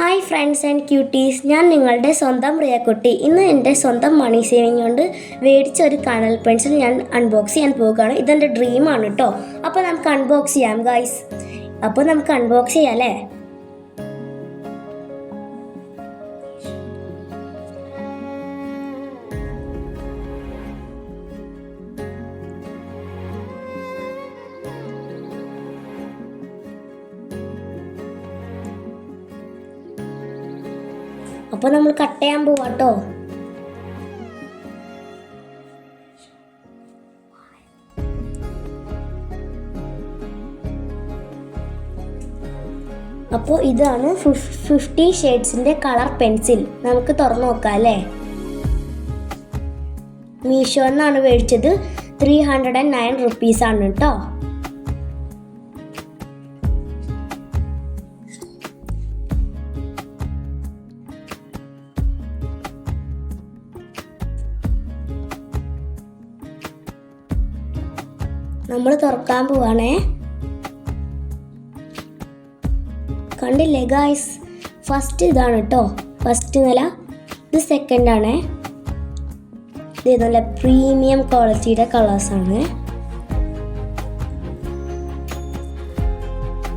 Hi friends and quotes, ഞാൻ നിങ്ങളുടെ സ്വന്തം റിയക്കുട്ടി. ഇന്ന് എൻ്റെ സ്വന്തം മണി സേവിങ് കൊണ്ട് മേടിച്ച ഒരു കനൽ പെൻസിൽ ഞാൻ അൺബോക്സ് ചെയ്യാൻ പോവുകയാണ്. ഇതെൻ്റെ ഡ്രീമാണ് കേട്ടോ. അപ്പോൾ നമുക്ക് അൺബോക്സ് ചെയ്യാം ഗൈസ്. അപ്പോൾ നമുക്ക് അൺബോക്സ് ചെയ്യാം അല്ലേ? അപ്പോൾ നമ്മൾ കട്ട് ചെയ്യാൻ പോവാട്ടോ. അപ്പോൾ ഇതാണ് 50 ഷെയ്ഡ്സിൻ്റെ കളർ പെൻസിൽ. നമുക്ക് തുറന്നു നോക്കാം അല്ലേ? മീഷോ എന്നാണ് മേടിച്ചത്. 309 റുപ്പീസാണ് കേട്ടോ. നമ്മൾ തുറക്കാൻ പോവാണേ. കണ്ടില്ലേ ഗായ്സ്, ഫസ്റ്റ് ഇതാണ് കേട്ടോ, ഫസ്റ്റ് നില. ഇത് സെക്കൻഡ് ആണേ. ഇത് നല്ല പ്രീമിയം ക്വാളിറ്റിയുടെ കളേഴ്സാണ്.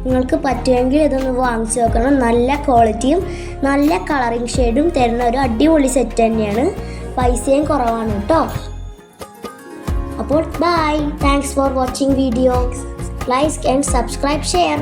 നിങ്ങൾക്ക് പറ്റുമെങ്കിൽ ഇതൊന്ന് വാങ്ങിച്ചു നോക്കണം. നല്ല ക്വാളിറ്റിയും നല്ല കളറിങ് ഷെയ്ഡും തരുന്ന ഒരു അടിപൊളി സെറ്റ് തന്നെയാണ്. പൈസയും കുറവാണ് കേട്ടോ. അപ്പോൾ bye, thanks for watching video. Like and subscribe, share.